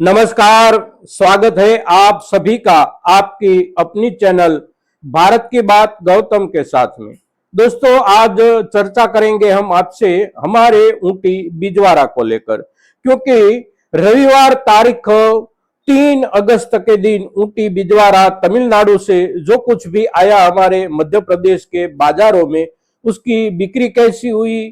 नमस्कार, स्वागत है आप सभी का आपकी अपनी चैनल भारत की बात गौतम के साथ में। दोस्तों, आज चर्चा करेंगे हम आपसे हमारे ऊटी बिजवाड़ा को लेकर, क्योंकि रविवार तारीख 3 अगस्त के दिन ऊटी बिजवाड़ा तमिलनाडु से जो कुछ भी आया हमारे मध्य प्रदेश के बाजारों में, उसकी बिक्री कैसी हुई,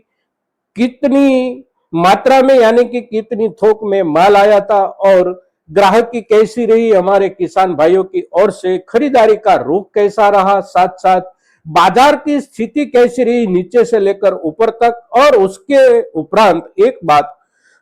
कितनी मात्रा में यानी कि कितनी थोक में माल आया था और ग्राहक की कैसी रही, हमारे किसान भाइयों की ओर से खरीदारी का रुख कैसा रहा, साथ साथ बाजार की स्थिति कैसी रही नीचे से लेकर ऊपर तक। और उसके उपरांत एक बात,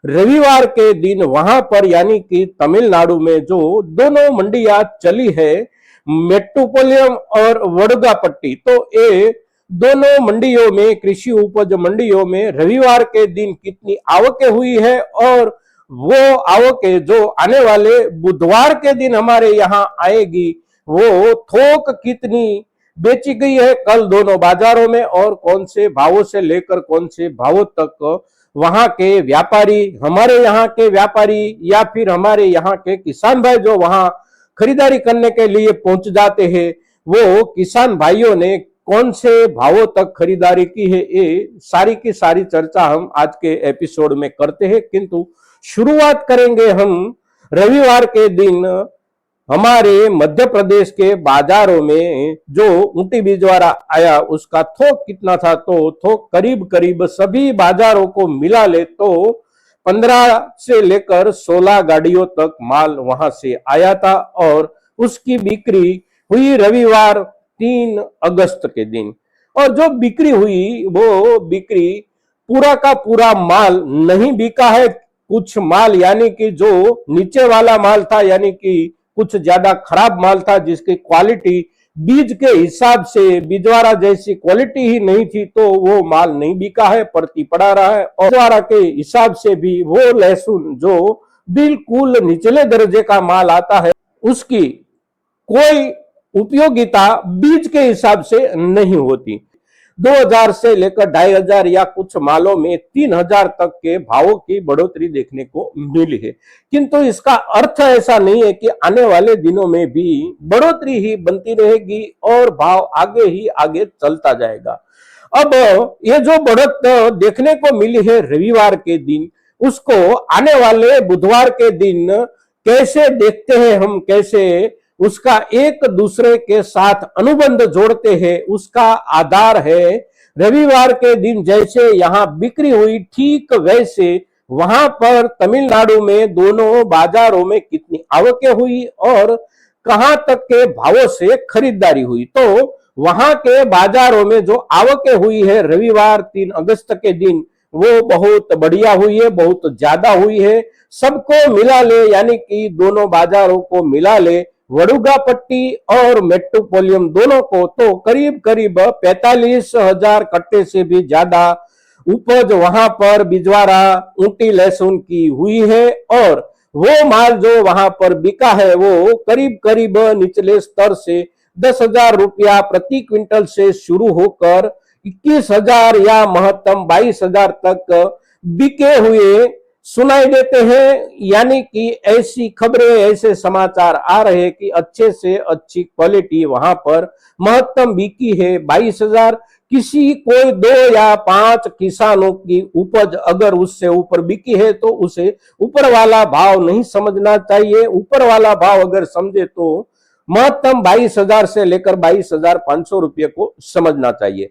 रविवार के दिन वहां पर यानी कि तमिलनाडु में जो दोनों मंडियां चली है, मेट्टुपालयम और वडुगापट्टी, तो ये दोनों मंडियों में, कृषि उपज मंडियों में रविवार के दिन कितनी आवकें हुई है और वो आवकें जो आने वाले बुधवार के दिन हमारे यहाँ आएगी, वो थोक कितनी बेची गई है कल दोनों बाजारों में, और कौन से भावों से लेकर कौन से भावों तक वहां के व्यापारी, हमारे यहाँ के व्यापारी या फिर हमारे यहाँ के किसान भाई जो वहां खरीदारी करने के लिए पहुंच जाते हैं, वो किसान भाइयों ने कौन से भावों तक खरीदारी की है, ये सारी की सारी चर्चा हम आज के एपिसोड में करते हैं। किंतु शुरुआत करेंगे हम रविवार के दिन हमारे मध्य प्रदेश के बाजारों में जो ऊटी बिजवाड़ा आया उसका थोक कितना था। तो थोक करीब करीब सभी बाजारों को मिला ले तो 15 से लेकर 16 गाड़ियों तक माल वहां से आया था और उसकी बिक्री हुई रविवार 3 अगस्त के दिन। और जो बिक्री हुई वो बिक्री पूरा का पूरा माल नहीं बिका है। कुछ माल यानी कि जो नीचे वाला माल था, यानी कि कुछ ज्यादा खराब माल था जिसकी क्वालिटी बीज के हिसाब से बिजवाड़ा जैसी क्वालिटी ही नहीं थी, तो वो माल नहीं बिका है, पड़ती पड़ा रहा है। और बिजवाड़ा के हिसाब से भी वो लहसुन जो बिल्कुल निचले दर्जे का माल आता है, उसकी कोई उपयोगिता बीज के हिसाब से नहीं होती। 2000 से लेकर 2500 या कुछ मालों में 3000 तक के भावों की बढ़ोतरी देखने को मिली है। किंतु इसका अर्थ ऐसा नहीं है कि आने वाले दिनों में भी बढ़ोतरी ही बनती रहेगी और भाव आगे ही आगे चलता जाएगा। अब ये जो बढ़त देखने को मिली है रविवार के दिन, उसको आने वाले बुधवार के दिन कैसे देखते हैं हम, कैसे उसका एक दूसरे के साथ अनुबंध जोड़ते हैं, उसका आधार है रविवार के दिन जैसे यहां बिक्री हुई, ठीक वैसे वहां पर तमिलनाडु में दोनों बाजारों में कितनी आवकें हुई और कहां तक के भावों से खरीदारी हुई। तो वहां के बाजारों में जो आवकें हुई है रविवार 3 अगस्त के दिन, वो बहुत बढ़िया हुई है, बहुत ज्यादा हुई है। सबको मिला ले यानी कि दोनों बाजारों को मिला ले, वडुगापट्टी और मेट्टुपालयम दोनों को, तो करीब करीब 45,000 कट्टे से भी ज्यादा उपज वहां पर बिजवाड़ा ऊटी लहसुन की हुई है। और वो माल जो वहां पर बिका है वो करीब करीब निचले स्तर से 10,000 रुपया प्रति क्विंटल से शुरू होकर 21,000 या महत्तम 22,000 तक बिके हुए सुनाई देते हैं। यानी कि ऐसी खबरें, ऐसे समाचार आ रहे हैं कि अच्छे से अच्छी क्वालिटी वहां पर महत्तम बिकी है 22,000। किसी कोई 2 या 5 किसानों की उपज अगर उससे ऊपर बिकी है तो उसे ऊपर वाला भाव नहीं समझना चाहिए। ऊपर वाला भाव अगर समझे तो महत्तम 22,000 से लेकर 22,500 रुपये को समझना चाहिए।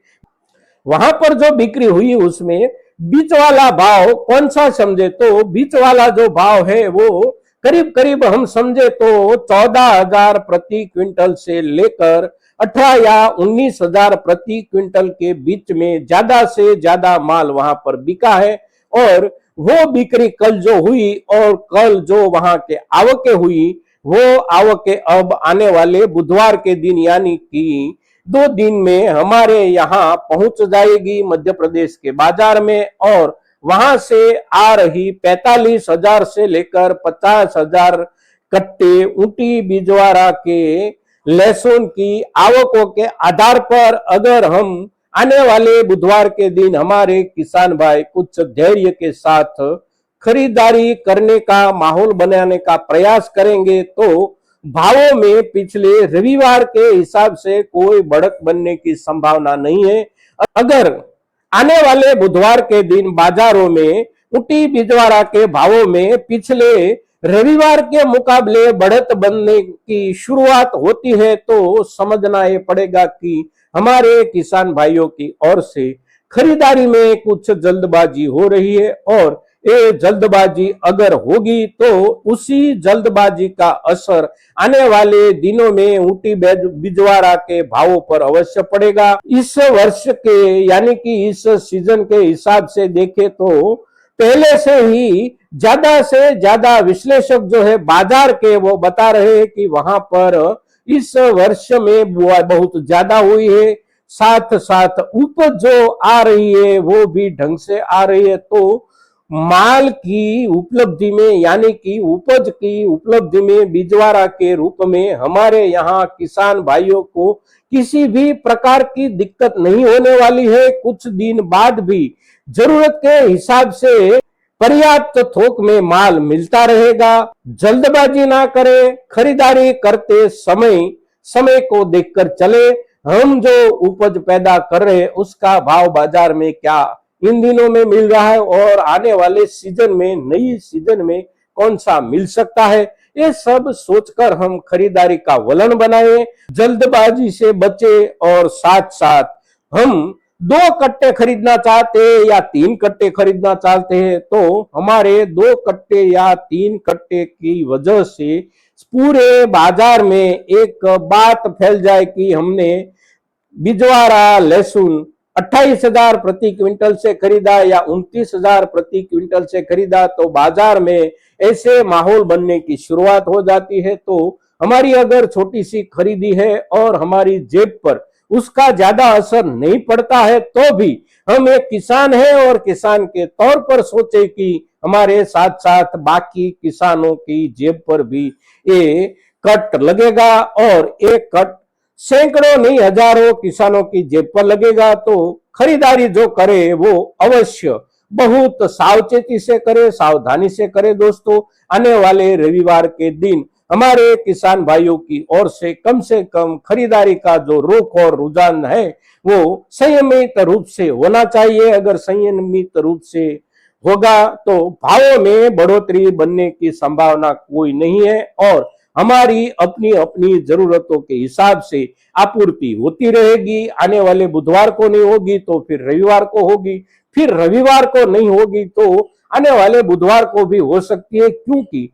वहां पर जो बिक्री हुई उसमें बीच वाला भाव कौन सा समझे, तो बीच वाला जो भाव है वो करीब करीब हम समझे तो 14,000 प्रति क्विंटल से लेकर 18 या 19,000 प्रति क्विंटल के बीच में ज्यादा से ज्यादा माल वहां पर बिका है। और वो बिक्री कल जो हुई और कल जो वहां के आवकें हुई, वो आवकें अब आने वाले बुधवार के दिन यानी कि 2 दिन में हमारे यहाँ पहुंच जाएगी मध्य प्रदेश के बाजार में। और वहां से आ रही 45,000 से लेकर 50,000 कट्टे ऊटी बिजवाड़ा के लहसुन की आवकों के आधार पर अगर हम आने वाले बुधवार के दिन हमारे किसान भाई कुछ धैर्य के साथ खरीदारी करने का माहौल बनाने का प्रयास करेंगे तो भावों में पिछले रविवार के हिसाब से कोई बढ़त बनने की संभावना नहीं है। अगर आने वाले बुधवार के दिन बाजारों में ऊटी बिजवाड़ा के भावों में पिछले रविवार के मुकाबले बढ़त बनने की शुरुआत होती है तो समझना ये पड़ेगा कि हमारे किसान भाइयों की ओर से खरीदारी में कुछ जल्दबाजी हो रही है, और ये जल्दबाजी अगर होगी तो उसी जल्दबाजी का असर आने वाले दिनों में ऊटी बिजवाड़ा के भावों पर अवश्य पड़ेगा। इस वर्ष के यानी कि इस सीजन के हिसाब से देखें तो पहले से ही ज्यादा विश्लेषक जो है बाजार के वो बता रहे हैं कि वहां पर इस वर्ष में बुआई बहुत ज्यादा हुई है, साथ साथ उपज जो आ रही है वो भी ढंग से आ रही है। तो माल की उपलब्धि में यानी कि उपज की उपलब्धि में बिजवाड़ा के रूप में हमारे यहाँ किसान भाइयों को किसी भी प्रकार की दिक्कत नहीं होने वाली है। कुछ दिन बाद भी जरूरत के हिसाब से पर्याप्त थोक में माल मिलता रहेगा। जल्दबाजी ना करें, खरीदारी करते समय को देखकर चले। हम जो उपज पैदा कर रहे हैं उसका भाव बाजार में क्या इन दिनों में मिल रहा है और आने वाले सीजन में नई सीजन में कौन सा मिल सकता है, ये सब सोचकर हम खरीदारी का वलन बनाएं, जल्दबाजी से बचे। और साथ साथ हम 2 कट्टे खरीदना चाहते हैं या 3 कट्टे खरीदना चाहते हैं तो हमारे 2 कट्टे या 3 कट्टे की वजह से पूरे बाजार में एक बात फैल जाए कि हमने बिजवाड़ा लहसुन 28,000 प्रति क्विंटल से खरीदा या 29,000 प्रति क्विंटल से खरीदा, तो बाजार में ऐसे माहौल बनने की शुरुआत हो जाती है। तो हमारी अगर छोटी सी खरीदी है और हमारी जेब पर उसका ज्यादा असर नहीं पड़ता है तो भी हम एक किसान हैं और किसान के तौर पर सोचे कि हमारे साथ साथ बाकी किसानों की जेब पर भी ये कट लगेगा, और एक कट सैकड़ों नहीं हजारों किसानों की जेब पर लगेगा। तो खरीदारी जो करे वो अवश्य बहुत सावचेती से करे, सावधानी से करे। दोस्तों, आने वाले रविवार के दिन हमारे किसान भाइयों की ओर से कम खरीदारी का जो रुख और रुझान है वो संयमित रूप से होना चाहिए। अगर संयमित रूप से होगा तो भावों में बढ़ोतरी बनने की संभावना कोई नहीं है, और हमारी अपनी अपनी जरूरतों के हिसाब से आपूर्ति होती रहेगी। आने वाले बुधवार को नहीं होगी तो फिर रविवार को होगी, फिर रविवार को नहीं होगी तो आने वाले बुधवार को भी हो सकती है, क्योंकि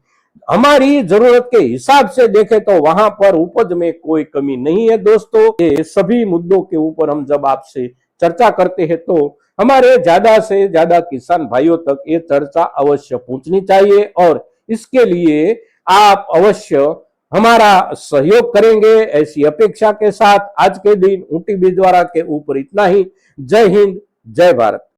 हमारी जरूरत के हिसाब से देखें तो वहां पर उपज में कोई कमी नहीं है। दोस्तों, ये सभी मुद्दों के ऊपर हम जब आपसे चर्चा करते हैं तो हमारे ज्यादा से ज्यादा किसान भाइयों तक ये चर्चा अवश्य पहुंचनी चाहिए, और इसके लिए आप अवश्य हमारा सहयोग करेंगे ऐसी अपेक्षा के साथ आज के दिन ऊटी बिजवाड़ा के ऊपर इतना ही। जय हिंद, जय भारत।